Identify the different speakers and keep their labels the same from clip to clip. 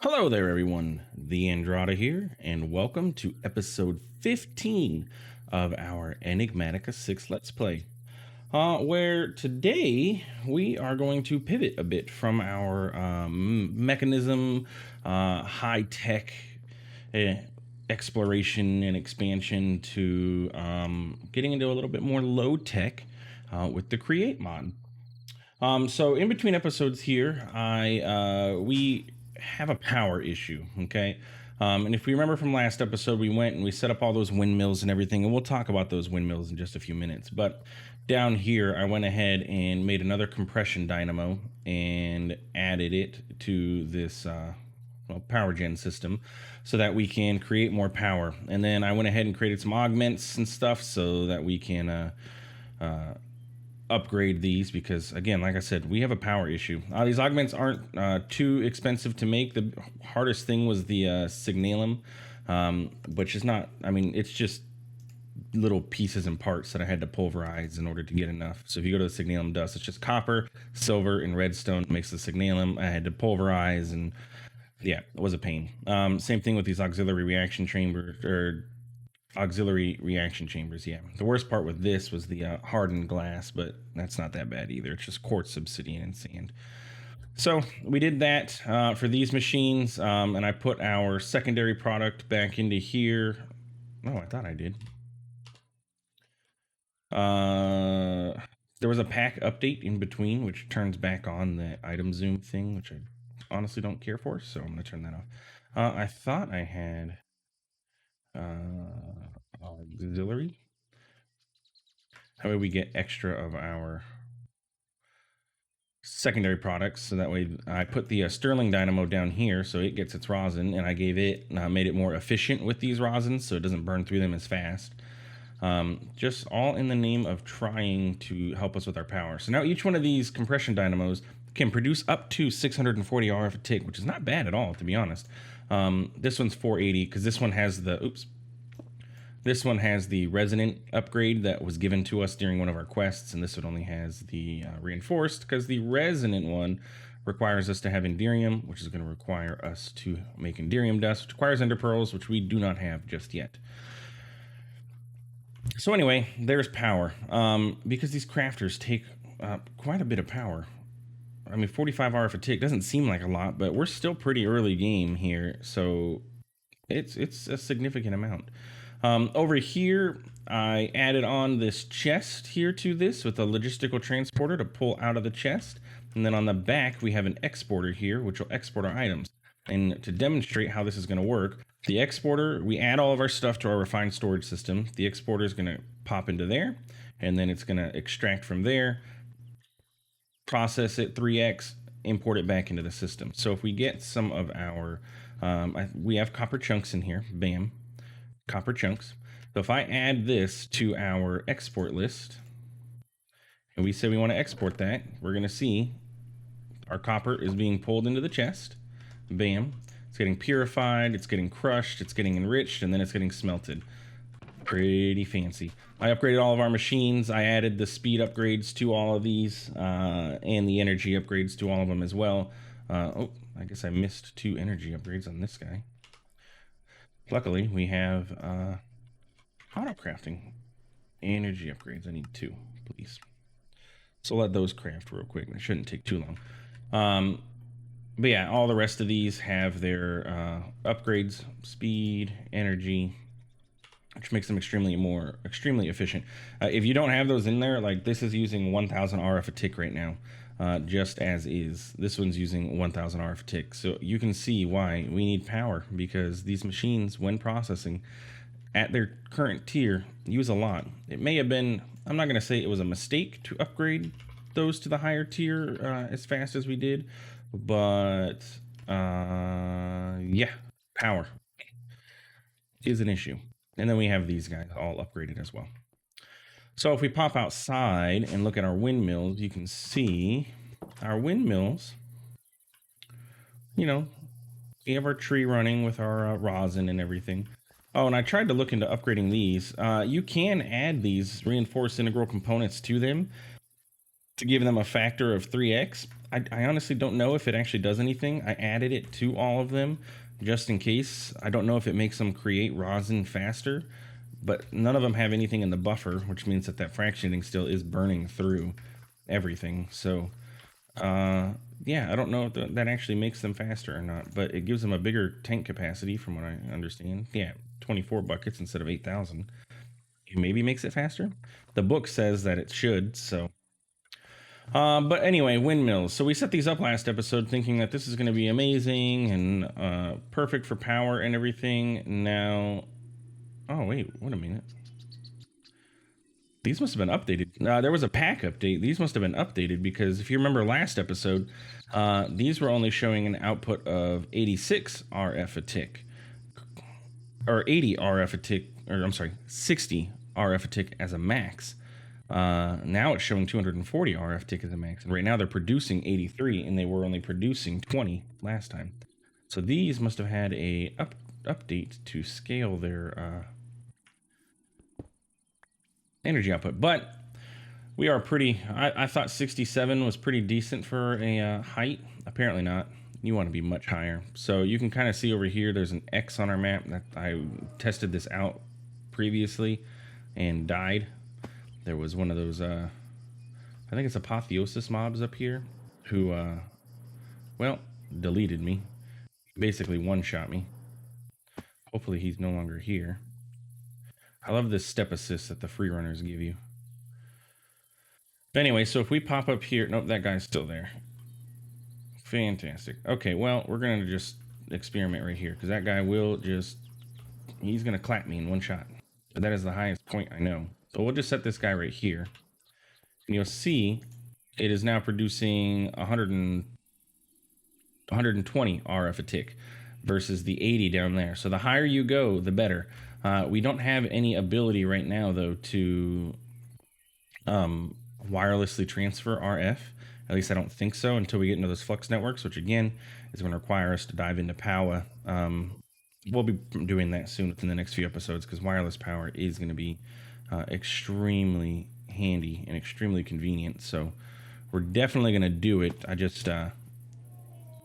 Speaker 1: Hello there, everyone. TheAndrata here, and welcome to episode 15 of our Enigmatica 6 Let's Play. Where today we are going to pivot a bit from our mechanism, high tech exploration and expansion to getting into a little bit more low tech with the Create mod. So in between episodes here, we have a power issue. Okay. And if we remember from last episode, we went and we set up all those windmills and everything, and we'll talk about those windmills in just a few minutes. But down here, I went ahead and made another compression dynamo and added it to this power gen system so that we can create more power. And then I went ahead and created some augments and stuff so that we can upgrade these, because again, like I said, we have a power issue. These augments aren't too expensive to make. The hardest thing was the signalum, which is not, I mean, it's just little pieces and parts that I had to pulverize in order to get enough. So if you go to the signalum dust, it's just copper, silver, and redstone makes the signalum. I had to pulverize, and yeah, it was a pain. Same thing with these auxiliary reaction chambers, or auxiliary reaction chambers. Yeah, the worst part with this was the hardened glass, but that's not that bad either. It's just quartz, obsidian, and sand. So we did that for these machines, and I put our secondary product back into here. Oh, I thought I did. There was a pack update in between, which turns back on the item zoom thing, which I honestly don't care for, so I'm going to turn that off. I thought I had auxiliary. That way we get extra of our secondary products. So that way I put the Sterling Dynamo down here so it gets its rosin, and I gave it, made it more efficient with these rosins so it doesn't burn through them as fast. Just all in the name of trying to help us with our power. So now each one of these compression dynamos can produce up to 640 RF a tick, which is not bad at all, to be honest. This one's 480 because this one has the, this one has the resonant upgrade that was given to us during one of our quests, and this one only has the reinforced, because the resonant one requires us to have Enderium, which is going to require us to make Enderium dust, which requires Ender Pearls, which we do not have just yet. So anyway, there's power. Because these crafters take quite a bit of power. I mean, 45 RF a tick doesn't seem like a lot, but we're still pretty early game here, so it's a significant amount. Over here, I added on this chest here to this with a logistical transporter to pull out of the chest. And then on the back, we have an exporter here, which will export our items. And to demonstrate how this is going to work, the exporter, we add all of our stuff to our refined storage system. The exporter is going to pop into there, and then it's going to extract from there, process it 3x, import it back into the system. So if we get some of our, we have copper chunks in here, bam. Copper chunks. So if I add this to our export list and we say we want to export that, we're going to see our copper is being pulled into the chest. Bam. It's getting purified, it's getting crushed, it's getting enriched, and then it's getting smelted. Pretty fancy. I upgraded all of our machines. I added the speed upgrades to all of these and the energy upgrades to all of them as well. Oh, I guess I missed 2 energy upgrades on this guy. Luckily, we have auto crafting energy upgrades. I need 2, please. So let those craft real quick. It shouldn't take too long. But yeah, all the rest of these have their upgrades, speed, energy, which makes them extremely efficient. If you don't have those in there, like this is using 1000 RF a tick right now. Just as is. This one's using 1000 RF a tick. So you can see why we need power, because these machines, when processing at their current tier, use a lot. It may have been, I'm not going to say it was a mistake to upgrade those to the higher tier as fast as we did, but yeah, power is an issue. And then we have these guys all upgraded as well. So if we pop outside and look at our windmills, you can see our windmills, you know, we have our tree running with our rosin and everything. Oh, and I tried to look into upgrading these. You can add these reinforced integral components to them to give them a factor of 3x. I honestly don't know if it actually does anything. I added it to all of them just in case. I don't know if it makes them create rosin faster, but none of them have anything in the buffer, which means that fractionating still is burning through everything. So, yeah, I don't know if that actually makes them faster or not, but it gives them a bigger tank capacity from what I understand. Yeah, 24 buckets instead of 8,000. It maybe makes it faster. The book says that it should, so. But anyway, windmills. So we set these up last episode thinking that this is going to be amazing and perfect for power and everything. Now, oh, wait a minute. These must have been updated. There was a pack update. These must have been updated because if you remember last episode, these were only showing an output of 86 RF a tick, or 80 RF a tick, or I'm sorry, 60 RF a tick as a max. Now it's showing 240 RF tick as a max, and right now they're producing 83, and they were only producing 20 last time. So these must have had a update to scale their energy output, but we are pretty. I thought 67 was pretty decent for a height. Apparently not. You want to be much higher. So you can kind of see over here. There's an X on our map. That I tested this out previously and died. There was one of those. I think it's apotheosis mobs up here who, well, deleted me. Basically one-shot me. Hopefully he's no longer here. I love this step assist that the free runners give you. But anyway, so if we pop up here, nope, that guy's still there. Fantastic. Okay, well, we're gonna just experiment right here because that guy will he's gonna clap me in one shot. But that is the highest point I know. So we'll just set this guy right here, and you'll see it is now producing 120 RF a tick versus the 80 down there. So the higher you go, the better. We don't have any ability right now though to wirelessly transfer RF. At least I don't think so until we get into those flux networks, which again is going to require us to dive into power. We'll be doing that soon within the next few episodes because wireless power is going to be extremely handy and extremely convenient. So we're definitely going to do it.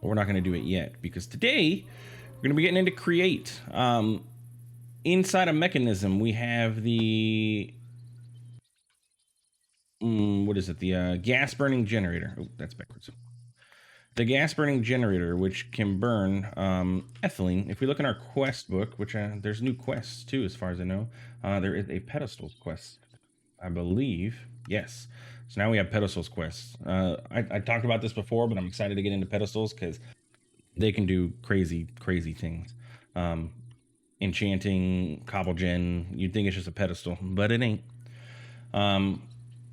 Speaker 1: We're not going to do it yet because today we're going to be getting into create. Inside a mechanism, we have the what is it? The gas burning generator. Oh, that's backwards. The gas burning generator, which can burn ethylene. If we look in our quest book, which there's new quests too, as far as I know, there is a pedestals quest, I believe. Yes. So now we have pedestals quests. I talked about this before, but I'm excited to get into pedestals because they can do crazy, crazy things. Enchanting, cobble gen. You'd think it's just a pedestal, but it ain't.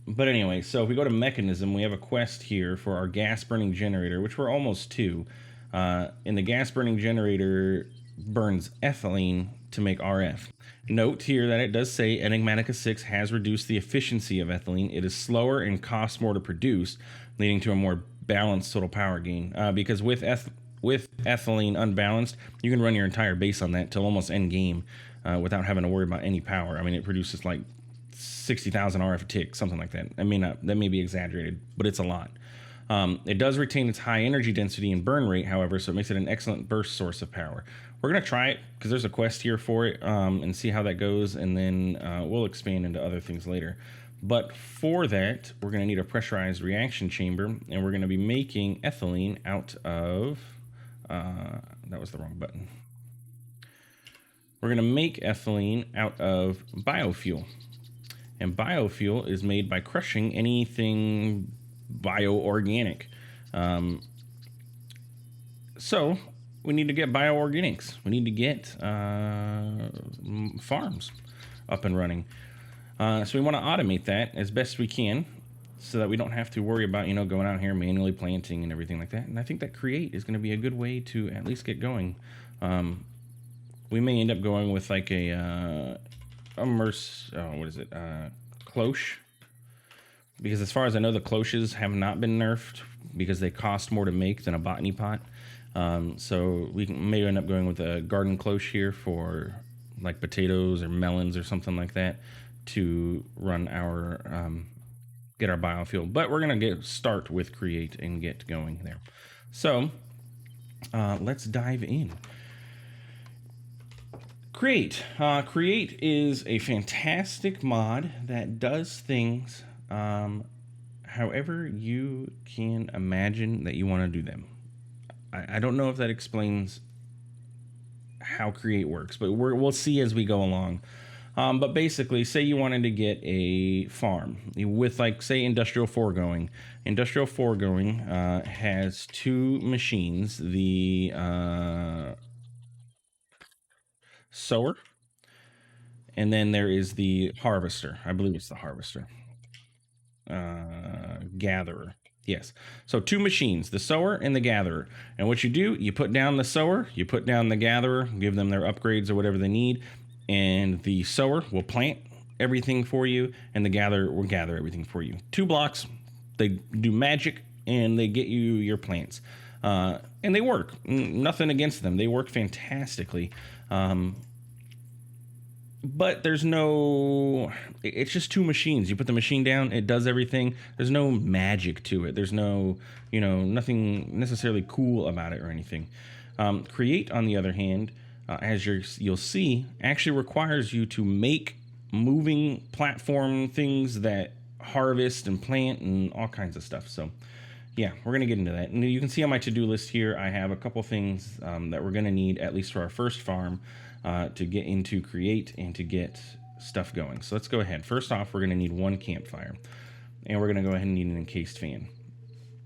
Speaker 1: But anyway, so if we go to mechanism, we have a quest here for our gas burning generator, which we're almost to. And the gas burning generator burns ethylene to make RF. Note here that it does say Enigmatica 6 has reduced the efficiency of ethylene. It is slower and costs more to produce, leading to a more balanced total power gain. Because with ethylene unbalanced, you can run your entire base on that till almost end game without having to worry about any power. I mean, it produces like 60,000 RF a tick, something like that. That may be exaggerated, but it's a lot. It does retain its high energy density and burn rate, however, so it makes it an excellent burst source of power. We're going to try it because there's a quest here for it and see how that goes, and then we'll expand into other things later. But for that, we're going to need a pressurized reaction chamber, and we're going to be making ethylene out of... that was the wrong button. We're going to make ethylene out of biofuel. And biofuel is made by crushing anything bioorganic. So we need to get bioorganics. We need to get farms up and running. So we want to automate that as best we can so that we don't have to worry about, going out here manually planting and everything like that. And I think that create is going to be a good way to at least get going. We may end up going with like a cloche, because as far as I know, the cloches have not been nerfed because they cost more to make than a botany pot. So we may end up going with a garden cloche here for like potatoes or melons or something like that to run our get our biofuel. But we're gonna start with create and get going there. So let's dive in. Create. Create is a fantastic mod that does things however you can imagine that you want to do them. I don't know if that explains how create works, but we'll see as we go along. But basically, say you wanted to get a farm with, like, say, industrial foregoing. Industrial foregoing has two machines: the sower, and then there is the harvester. I believe it's the harvester. Gatherer. Yes. So two machines, the sower and the gatherer. And what you do, you put down the sower, you put down the gatherer, give them their upgrades or whatever they need, and the sower will plant everything for you, and the gatherer will gather everything for you. 2 blocks, they do magic, and they get you your plants. And they work. Nothing against them. They work fantastically. But there's no, it's just two machines. You put the machine down, it does everything. There's no magic to it. There's no, nothing necessarily cool about it or anything. Create, on the other hand, as you'll see, actually requires you to make moving platform things that harvest and plant and all kinds of stuff. So yeah, we're going to get into that. And you can see on my to-do list here, I have a couple things that we're going to need, at least for our first farm, to get into create and to get stuff going. So let's go ahead. First off, we're going to need 1 campfire, and we're going to go ahead and need an encased fan.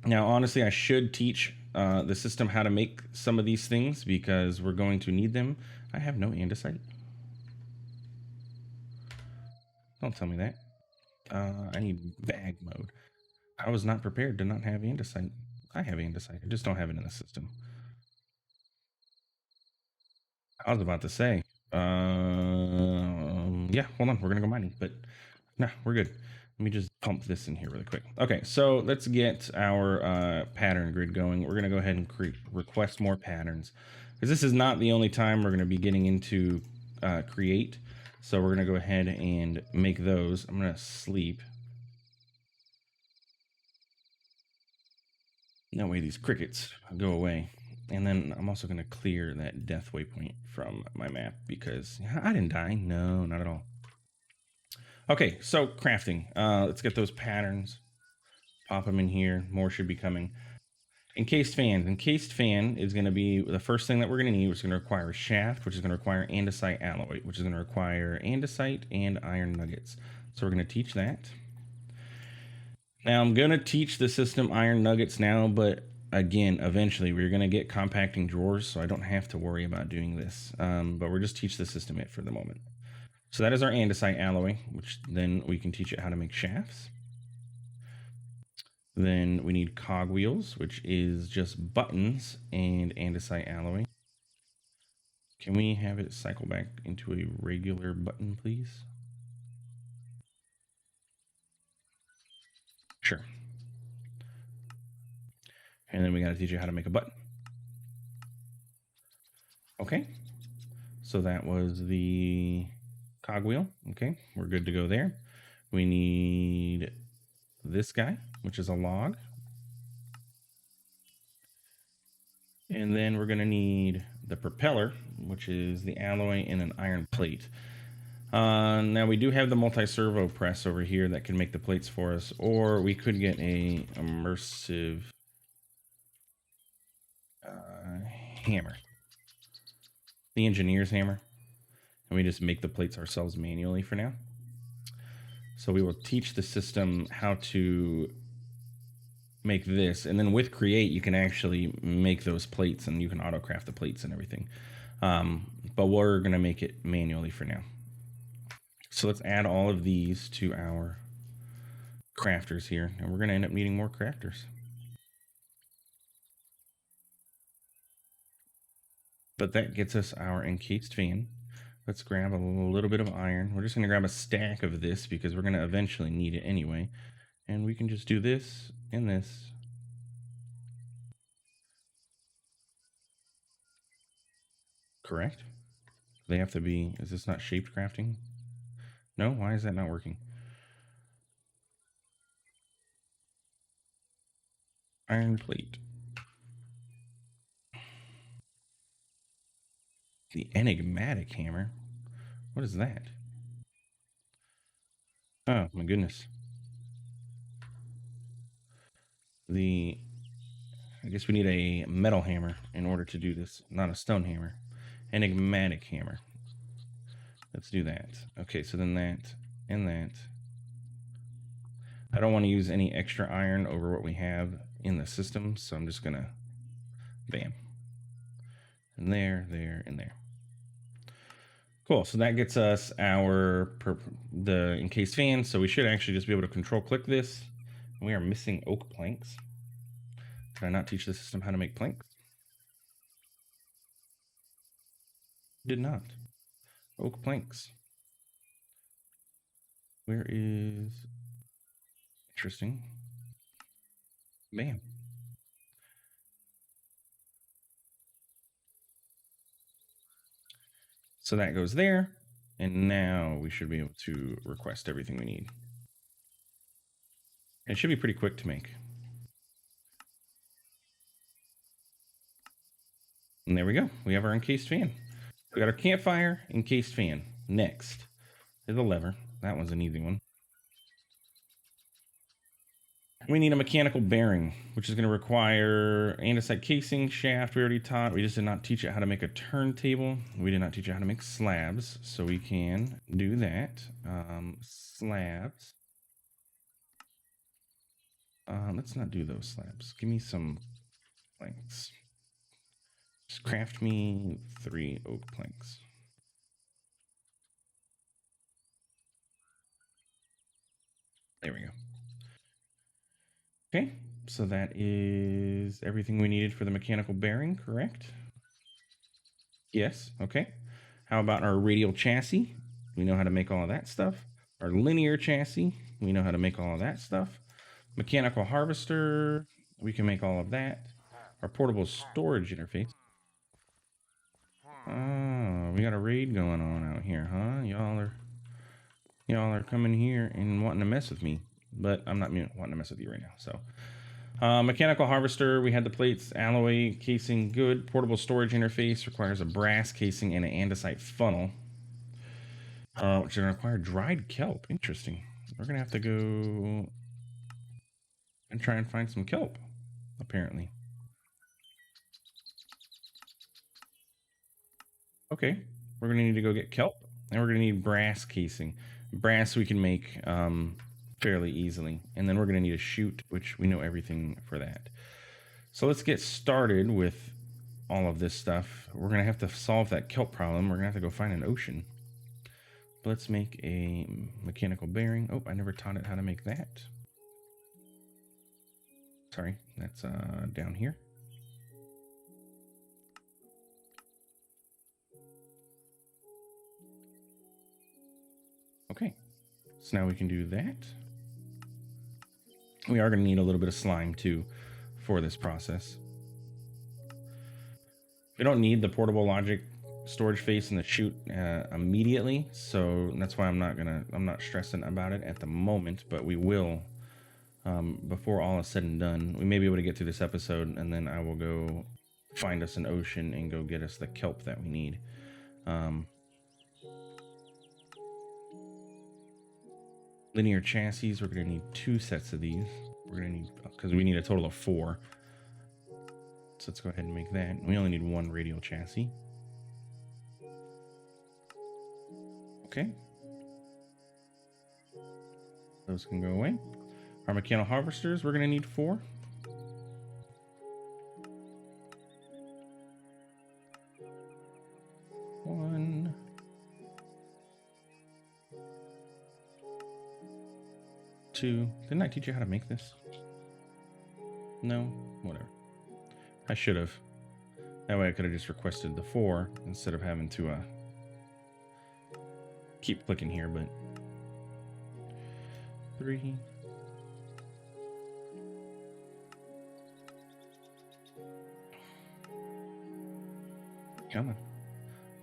Speaker 1: Now, honestly, I should teach the system how to make some of these things because we're going to need them. I have no andesite. Don't tell me that. I need bag mode. I was not prepared to not have andesite. I have andesite. I just don't have it in the system. I was about to say, yeah, hold on. We're going to go mining, but no, we're good. Let me just pump this in here really quick. Okay, so let's get our pattern grid going. We're going to go ahead and request more patterns, because this is not the only time we're going to be getting into create. So we're going to go ahead and make those. I'm going to sleep. That way these crickets go away. And then I'm also going to clear that death waypoint from my map because I didn't die. No, not at all. Okay, so crafting. Let's get those patterns. Pop them in here. More should be coming. Encased fans. Encased fan is going to be the first thing that we're going to need, which is going to require a shaft, which is going to require andesite alloy, which is going to require andesite and iron nuggets. So we're going to teach that. Now I'm going to teach the system iron nuggets now, but again, eventually we're going to get compacting drawers, so I don't have to worry about doing this. But we're just teach the system it for the moment. So that is our andesite alloy, which then we can teach it how to make shafts. Then we need cogwheels, which is just buttons and andesite alloy. Can we have it cycle back into a regular button, please? Sure. And then we got to teach you how to make a button. Okay. So that was the cogwheel. Okay, we're good to go there. We need this guy, which is a log. And then we're going to need the propeller, which is the alloy and an iron plate. Now we do have the multi-servo press over here that can make the plates for us, or we could get a immersive hammer, the engineer's hammer, and we just make the plates ourselves manually for now. So we will teach the system how to make this, and then with create you can actually make those plates, and you can autocraft the plates and everything. But we're going to make it manually for now. So let's add all of these to our crafters here, and we're going to end up needing more crafters. But that gets us our encased fan. Let's grab a little bit of iron. We're just going to grab a stack of this because we're going to eventually need it anyway. And we can just do this and this. Correct? They have to be, is this not shaped crafting? No? Why is that not working? Iron plate. The enigmatic hammer. What is that? Oh my goodness. I guess we need a metal hammer in order to do this, not a stone hammer. Enigmatic hammer. Let's do that. Okay, so then that and that. I don't want to use any extra iron over what we have in the system, so I'm just gonna bam. And there, and there. Cool, so that gets us the encased fan, so we should actually just be able to control click this. We are missing oak planks. Did I not teach the system how to make planks? Did not. Oak planks. Where is... Interesting. Bam. So that goes there, and now we should be able to request everything we need. It should be pretty quick to make. And there we go. We have our encased fan. We got our campfire, encased fan. Next is the lever. That one's an easy one. We need a mechanical bearing, which is going to require andesite casing, shaft. We already taught. We just did not teach it how to make a turntable. We did not teach it how to make slabs, so we can do that. Slabs. Let's not do those slabs. Give me some planks. Just craft me 3 oak planks. There we go. Okay, so that is everything we needed for the mechanical bearing, correct? Yes, okay. How about our radial chassis? We know how to make all of that stuff. Our linear chassis, we know how to make all of that stuff. Mechanical harvester, we can make all of that. Our portable storage interface. Oh, we got a raid going on out here, huh? Y'all are coming here and wanting to mess with me, but I'm not wanting to mess with you right now. So, mechanical harvester, we had the plates, alloy casing, good. Portable storage interface requires a brass casing and an andesite funnel, which is going to require dried kelp. Interesting. We're going to have to go and try and find some kelp, apparently. Okay, we're going to need to go get kelp, and we're going to need brass casing. Brass we can make fairly easily, and then we're going to need a chute, which we know everything for that. So let's get started with all of this stuff. We're going to have to solve that kelp problem. We're going to have to go find an ocean. Let's make a mechanical bearing. Oh, I never taught it how to make that. Sorry, that's down here. Okay, so now we can do that. We are going to need a little bit of slime too for this process. We don't need the portable logic storage face and the chute immediately, so that's why I'm not stressing about it at the moment, but we will before all is said and done. We may be able to get through this episode, and then I will go find us an ocean and go get us the kelp that we need. Linear chassis, we're going to need 2 sets of these. We're going to need, because we need a total of 4. So let's go ahead and make that. We only need 1 radial chassis. Okay. Those can go away. Our mechanical harvesters, we're going to need 4. One. 2. Didn't I teach you how to make this? No? Whatever. I should have. That way I could have just requested the 4 instead of having to keep clicking here, but 3. Come on.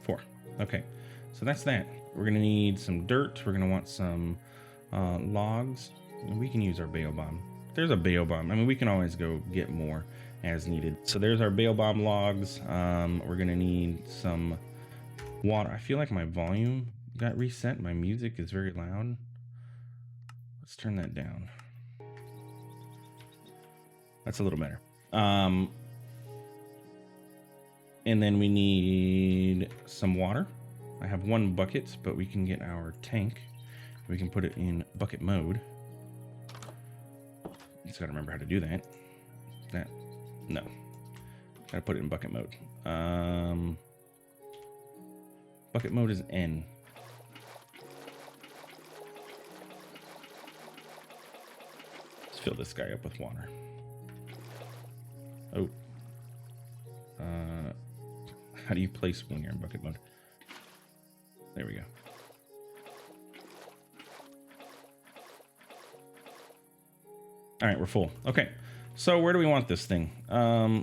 Speaker 1: 4. Okay. So that's that. We're going to need some dirt. We're going to want some logs. And we can use our bail bomb. there's a bail bomb. I mean, we can always go get more as needed. So there's our bail bomb logs. We're gonna need some water. I feel like my volume got reset. My music is very loud. Let's turn that down. That's a little better. And then we need some water. I have 1 bucket, but we can get our tank. We can put it in bucket mode. Just gotta remember how to do that. No. Gotta put it in bucket mode. Bucket mode is N. Let's fill this guy up with water. Oh. How do you place when you're in bucket mode? There we go. All right, we're full. Okay, so where do we want this thing?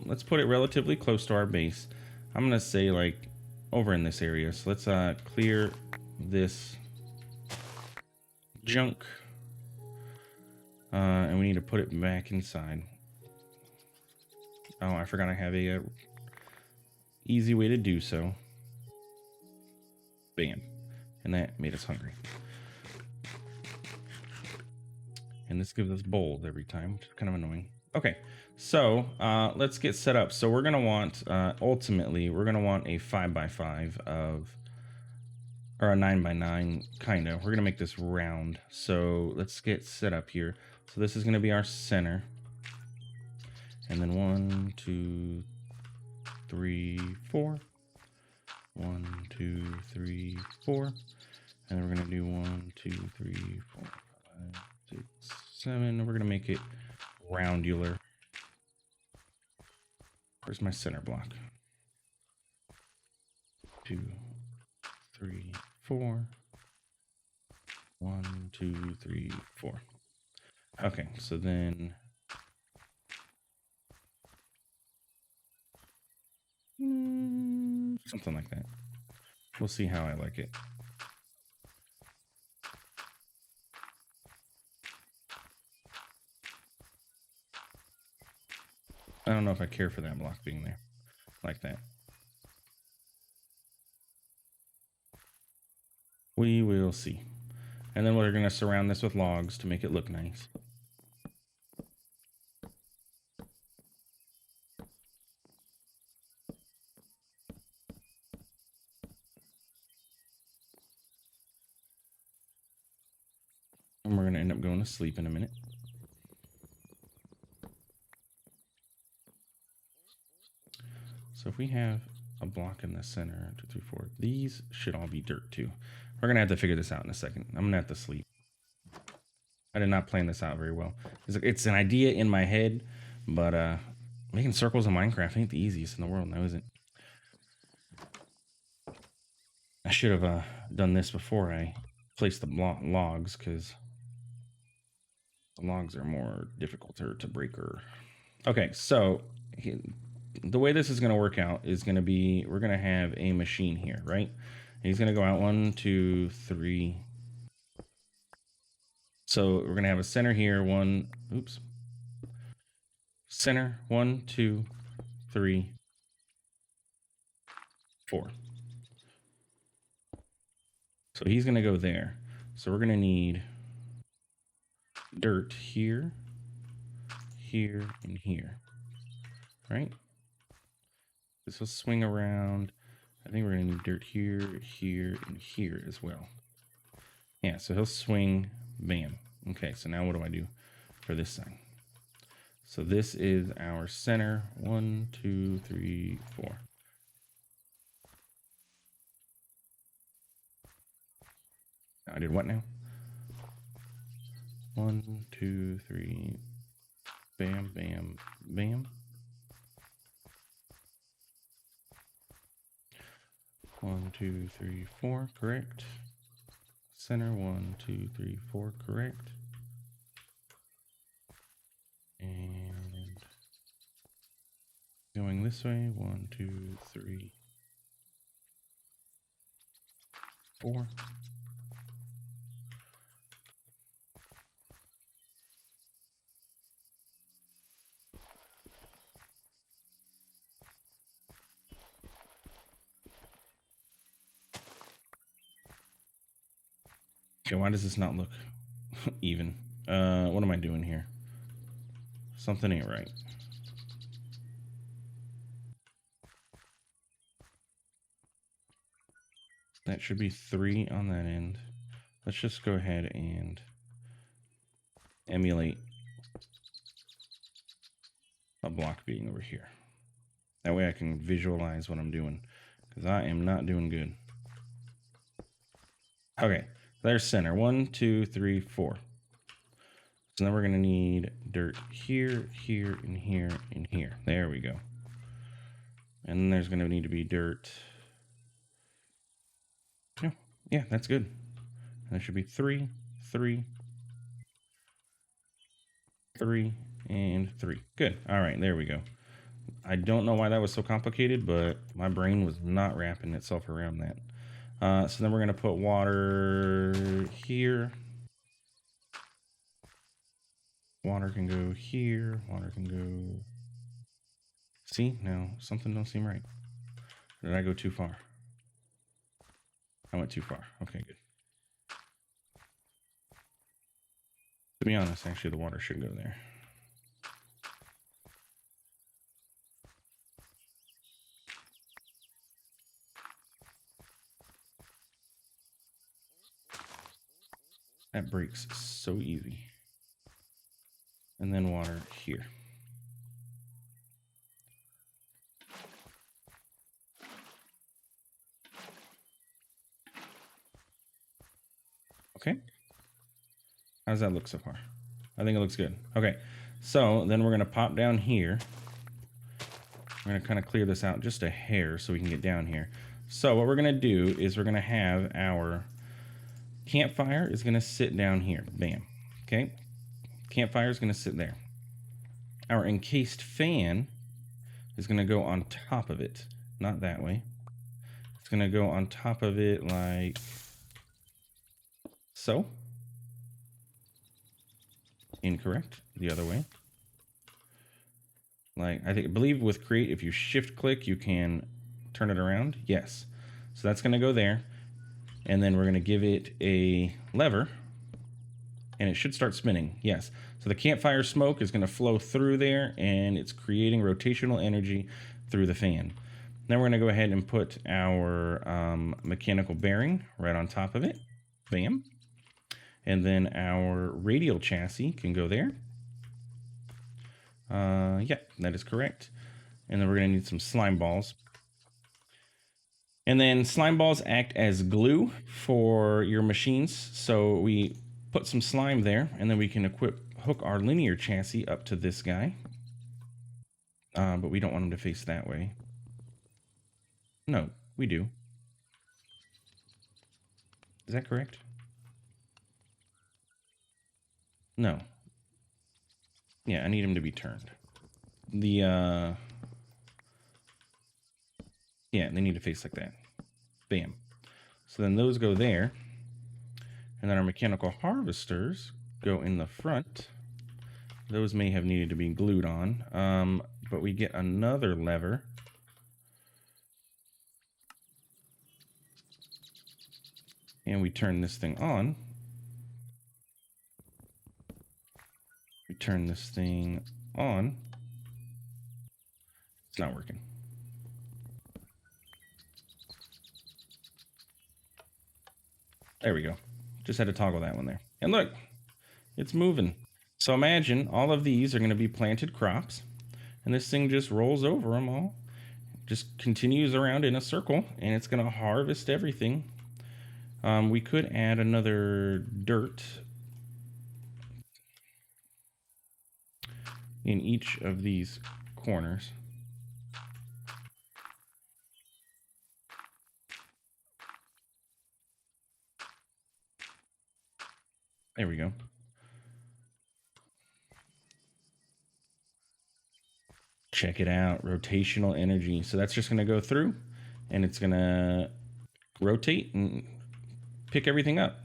Speaker 1: Let's put it relatively close to our base. I'm gonna say like over in this area. So let's clear this junk. And we need to put it back inside. Oh, I forgot I have a easy way to do so. Bam. And that made us hungry. And this gives us bowls every time, which is kind of annoying. Okay, so let's get set up. So we're gonna want, ultimately, we're gonna want a 5x5 or a 9x9 kind of. We're gonna make this round. So let's get set up here. So this is gonna be our center. And then 1, 2, 3, 4. 1, 2, 3, 4. And then we're gonna do 1, 2, 3, 4, 5, 6, 7. We're gonna make it roundular. Where's my center block? 2, 3, 4. 1, 2, 3, 4. Okay, so then something like that. We'll see how I like it. I don't know if I care for that block being there like that. We will see. And then we're going to surround this with logs to make it look nice. And we're going to end up going to sleep in a minute. So if we have a block in the center, 2, 3, 4, these should all be dirt too. We're going to have to figure this out in a second. I'm going to have to sleep. I did not plan this out very well. It's an idea in my head, but making circles in Minecraft ain't the easiest in the world now, is it? I should have done this before I placed the logs, because the logs are more difficult to break. Okay, so the way this is going to work out is going to be, we're going to have a machine here, right? And he's going to go out 1, 2, 3. So we're going to have a center here, center, 1, 2, 3, 4. So he's going to go there. So we're going to need dirt here, here, and here, right? This will swing around. I think we're going to need dirt here, here, and here as well. Yeah, so he'll swing, bam. Okay, so now what do I do for this side? So this is our center, 1, 2, 3, 4. I did what now? 1, 2, 3, bam, bam, bam. 1, 2, 3, 4, correct. Center, 1, 2, 3, 4, correct. And going this way, 1, 2, 3, 4. Okay, why does this not look even? What am I doing here? Something ain't right. That should be 3 on that end. Let's just go ahead and emulate a block being over here. That way I can visualize what I'm doing, because I am not doing good. Okay, there's center. 1, 2, 3, 4. So then we're going to need dirt here, here, and here, and here. There we go. And then there's going to need to be dirt. Yeah, that's good. And there should be 3, 3, 3, and 3. Good. All right, there we go. I don't know why that was so complicated, but my brain was not wrapping itself around that. So then we're going to put water here. Water can go here. Water can go... See? Now, something don't seem right. Or did I go too far? I went too far. Okay, good. To be honest, actually, the water should go there. That breaks so easy. And then water here. Okay. How does that look so far? I think it looks good. Okay. So then we're going to pop down here. We're going to kind of clear this out just a hair so we can get down here. So what we're going to do is we're going to have our campfire is going to sit down here. Bam. Okay. Campfire is going to sit there. Our encased fan is going to go on top of it. Not that way. It's going to go on top of it like so. Incorrect. The other way. Like, I believe with create, if you shift click, you can turn it around. Yes. So that's going to go there. And then we're going to give it a lever. And it should start spinning. Yes. So the campfire smoke is going to flow through there, and it's creating rotational energy through the fan. Then we're going to go ahead and put our mechanical bearing right on top of it. Bam. And then our radial chassis can go there. Yeah, that is correct. And then we're going to need some slime balls. And then slime balls act as glue for your machines. So we put some slime there, and then we can hook our linear chassis up to this guy. But we don't want him to face that way. No, we do. Is that correct? No. Yeah, I need him to be turned. Yeah, they need to face like that. Bam. So then those go there. And then our mechanical harvesters go in the front. Those may have needed to be glued on. But we get another lever. And we turn this thing on. We turn this thing on. It's not working. There we go. Just had to toggle that one there. And look, it's moving. So imagine all of these are going to be planted crops. And this thing just rolls over them all. Just continues around in a circle. And it's going to harvest everything. We could add another dirt in each of these corners. There we go. Check it out, rotational energy. So that's just going to go through, and it's going to rotate and pick everything up.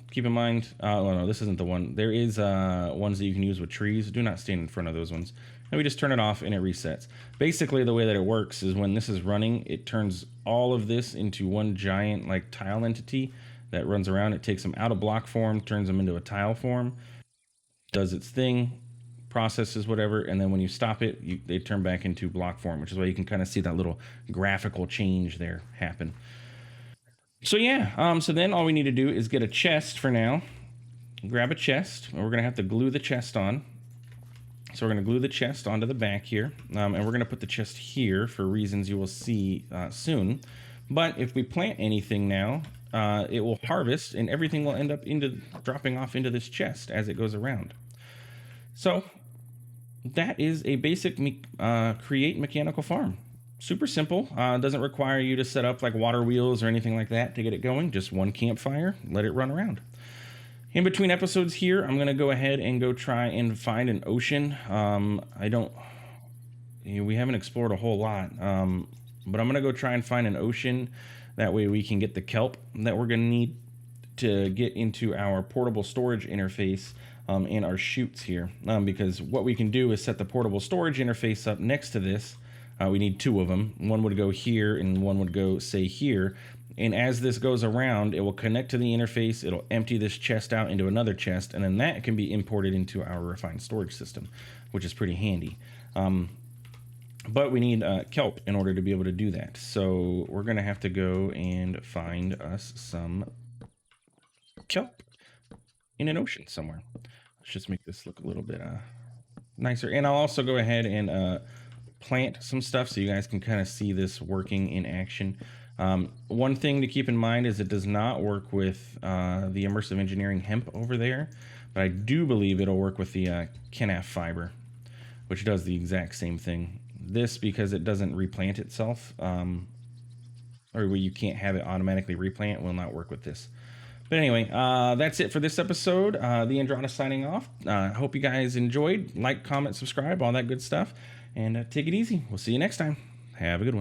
Speaker 1: Keep in mind, oh no, this isn't the one. There is ones that you can use with trees. Do not stand in front of those ones. And we just turn it off and it resets. Basically, the way that it works is when this is running, it turns all of this into one giant like tile entity that runs around. It takes them out of block form, turns them into a tile form, does its thing, processes whatever, and then when you stop it, they turn back into block form, which is why you can kind of see that little graphical change there happen. So yeah, so then all we need to do is get a chest for now. Grab a chest, and we're going to have to glue the chest on. So we're going to glue the chest onto the back here, and we're going to put the chest here for reasons you will see soon. But if we plant anything now, it will harvest, and everything will end up dropping off into this chest as it goes around. So that is a basic create mechanical farm. Super simple. Doesn't require you to set up like water wheels or anything like that to get it going. Just one campfire, let it run around. In between episodes here, I'm going to go ahead and go try and find an ocean. We haven't explored a whole lot, but I'm going to go try and find an ocean. That way we can get the kelp that we're going to need to get into our portable storage interface and our chutes here. Because what we can do is set the portable storage interface up next to this. We need two of them. One would go here and one would go, say, here. And as this goes around, it will connect to the interface. It'll empty this chest out into another chest, and then that can be imported into our refined storage system, which is pretty handy. But we need kelp in order to be able to do that. So we're going to have to go and find us some kelp in an ocean somewhere. Let's just make this look a little bit nicer. And I'll also go ahead and plant some stuff so you guys can kind of see this working in action. One thing to keep in mind is it does not work with the immersive engineering hemp over there, but I do believe it'll work with the kenaf fiber, which does the exact same thing. This, because it doesn't replant itself, or you can't have it automatically replant, will not work with this. But anyway, that's it for this episode. TheAndrata signing off. Hope you guys enjoyed. Like, comment, subscribe, all that good stuff. And take it easy. We'll see you next time. Have a good one.